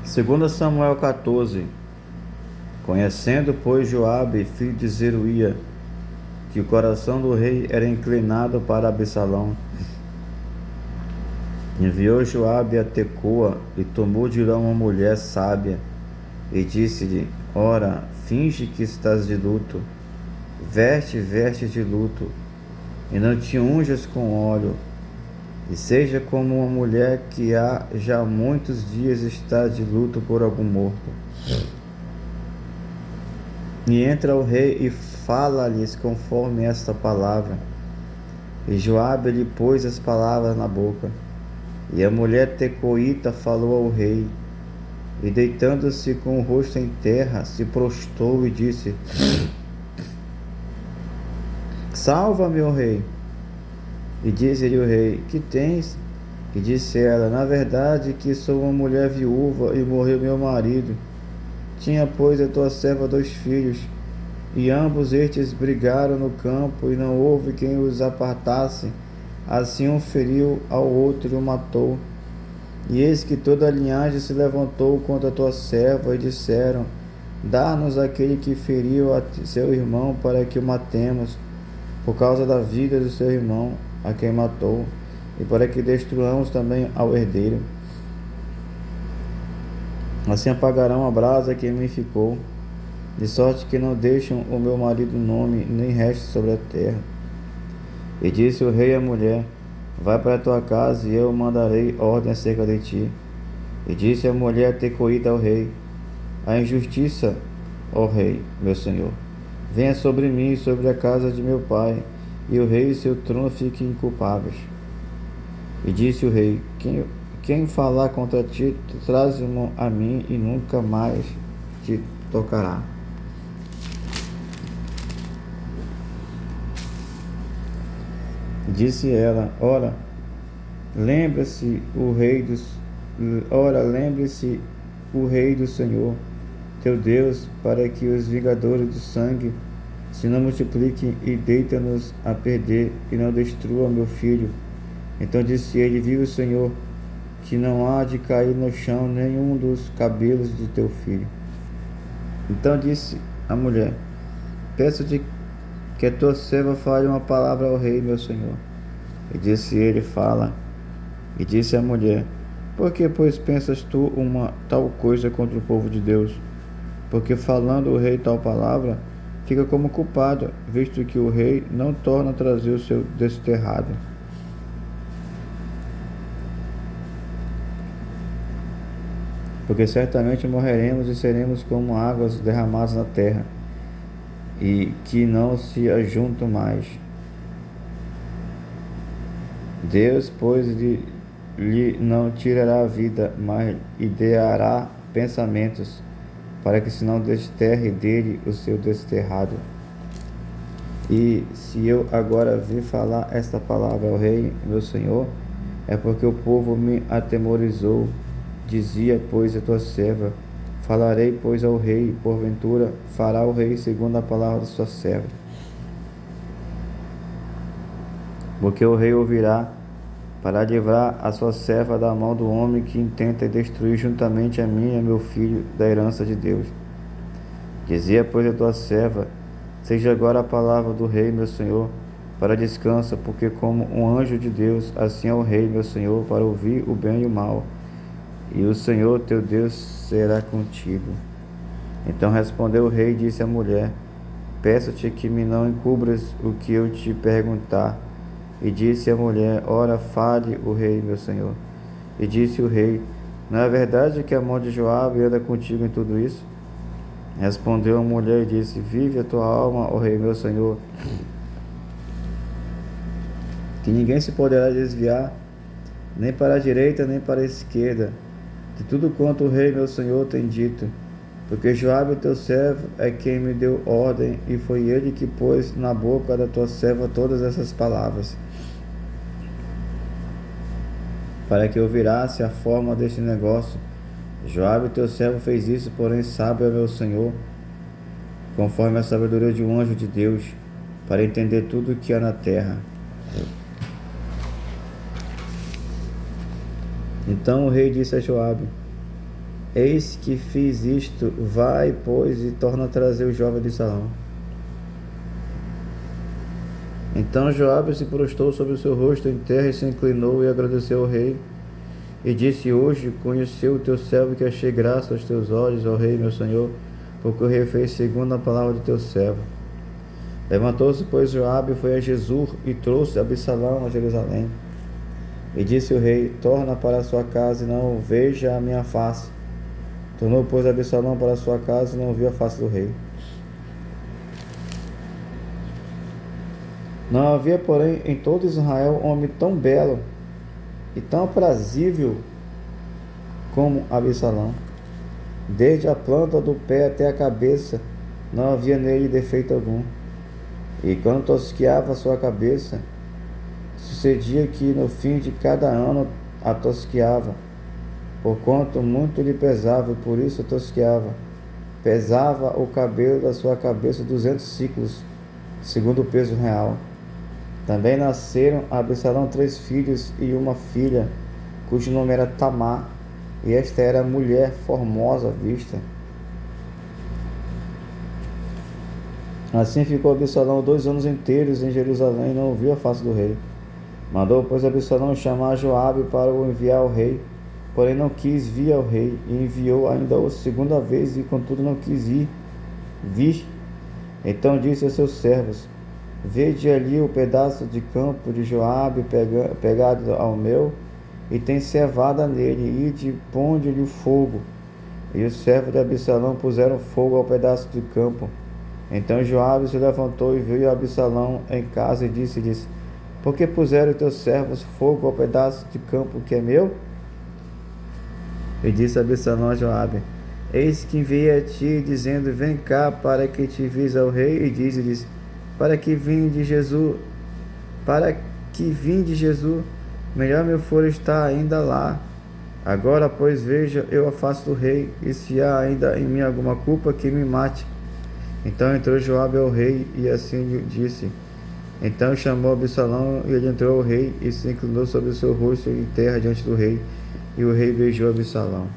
Segundo Samuel 14. Conhecendo, pois, Joabe, filho de Zeruía, que o coração do rei era inclinado para Absalão, enviou Joabe a Tecoa e tomou de lá uma mulher sábia e disse-lhe: Ora, finge que estás de luto, veste de luto, e não te unjas com óleo, e seja como uma mulher que há já muitos dias está de luto por algum morto. E entra o rei e fala-lhes conforme esta palavra. E Joabe lhe pôs as palavras na boca. E a mulher tecoíta falou ao rei, e deitando-se com o rosto em terra, se prostrou e disse: Salva-me, ó rei. E disse-lhe o rei: Que tens? E disse ela: Na verdade que sou uma mulher viúva, e morreu meu marido. Tinha, pois, a tua serva 2 filhos, e ambos estes brigaram no campo, e não houve quem os apartasse. Assim um feriu ao outro e o matou. E eis que toda a linhagem se levantou contra a tua serva, e disseram: Dá-nos aquele que feriu a seu irmão, para que o matemos, por causa da vida do seu irmão, a quem matou, e para que destruamos também ao herdeiro. Assim apagarão a brasa que me ficou, de sorte que não deixam o meu marido nome, nem resto sobre a terra. E disse o rei à mulher: Vai para a tua casa, e eu mandarei ordem acerca de ti. E disse a mulher tecoíta ao rei: A injustiça, ó rei, meu senhor, venha sobre mim e sobre a casa de meu pai, e o rei e seu trono fiquem inculpáveis. E disse o rei: Quem falar contra ti, traze-mo a mim, e nunca mais te tocará. Disse ela: lembre-se o rei do Senhor, teu Deus, para que os vingadores do sangue se não multipliquem e deita-nos a perder e não destrua meu filho. Então disse ele: Vive o Senhor, que não há de cair no chão nenhum dos cabelos do teu filho. Então disse a mulher: Peço-te que a tua serva fale uma palavra ao rei, meu senhor. E disse ele: Fala. E disse a mulher: Por que, pois, pensas tu uma tal coisa contra o povo de Deus? Porque falando o rei tal palavra, fica como culpado, visto que o rei não torna a trazer o seu desterrado. Porque certamente morreremos e seremos como águas derramadas na terra, e que não se ajuntam mais. Deus, pois, lhe não tirará a vida, mas lhe dará pensamentos, para que se não desterre dele o seu desterrado. E se eu agora vir falar esta palavra ao rei, meu senhor, é porque o povo me atemorizou. Dizia, pois, a tua serva: Falarei, pois, ao rei, porventura fará o rei segundo a palavra da sua serva. Porque o rei ouvirá, para livrar a sua serva da mão do homem que intenta destruir juntamente a mim e a meu filho da herança de Deus. Dizia, pois, a tua serva: Seja agora a palavra do rei, meu senhor, para descanso, porque como um anjo de Deus, assim é o rei, meu senhor, para ouvir o bem e o mal. E o Senhor teu Deus será contigo. Então respondeu o rei e disse à mulher: Peço-te que me não encubras o que eu te perguntar. E disse a mulher: Ora, fale o rei, meu senhor. E disse o rei: Não é verdade que a mão de Joabe anda contigo em tudo isso? Respondeu a mulher e disse: Vive a tua alma, ó rei, meu senhor, que ninguém se poderá desviar, nem para a direita, nem para a esquerda, de tudo quanto o rei, meu senhor, tem dito. Porque Joabe, teu servo, é quem me deu ordem, e foi ele que pôs na boca da tua serva todas essas palavras, para que eu virasse a forma deste negócio. Joabe, teu servo, fez isso, porém sábio é meu senhor, conforme a sabedoria de um anjo de Deus, para entender tudo o que há na terra. Então o rei disse a Joabe: Eis que fiz isto, vai, pois, e torna a trazer o jovem Absalão. Então Joabe se prostrou sobre o seu rosto em terra e se inclinou e agradeceu ao rei. E disse: Hoje conheceu o teu servo que achei graça aos teus olhos, ó rei, meu senhor, porque o rei fez segundo a palavra de teu servo. Levantou-se, pois, Joabe, foi a Jesur e trouxe Absalão a Jerusalém. E disse o rei: Torna para a sua casa e não veja a minha face. Tornou, pois, Absalão para a sua casa e não viu a face do rei. Não havia, porém, em todo Israel homem tão belo e tão aprazível como Absalão. Desde a planta do pé até a cabeça, não havia nele defeito algum. E quando tosquiava a sua cabeça, sucedia que no fim de cada ano a tosquiava, porquanto muito lhe pesava, e por isso tosquiava. Pesava o cabelo da sua cabeça 200 ciclos, segundo o peso real. Também nasceram a Absalão 3 filhos e uma filha, cujo nome era Tamar, e esta era mulher formosa à vista. Assim ficou Absalão 2 anos inteiros em Jerusalém e não viu a face do rei. Mandou, pois, Absalão chamar Joabe para o enviar ao rei, porém não quis vir ao rei, e enviou ainda a segunda vez, e contudo não quis vir. Então disse a seus servos: Vede ali o pedaço de campo de Joabe pegado ao meu, e tem cevada nele, ide, ponde-lhe o fogo. E os servos de Absalão puseram fogo ao pedaço de campo. Então Joabe se levantou e veio a Absalão em casa e disse-lhes: Por que puseram teus servos fogo ao pedaço de campo que é meu? E disse Absalão a Joabe: Eis que enviei a ti, dizendo: Vem cá, para que te vis ao rei, e dize-lhes: Para que vim de Jesus, melhor me for estar ainda lá. Agora, pois, veja eu a face do rei, e se há ainda em mim alguma culpa, que me mate. Então entrou Joabe ao rei, e assim lhe disse. Então chamou Absalão, e ele entrou ao rei, e se inclinou sobre o seu rosto em terra diante do rei, e o rei beijou Absalão.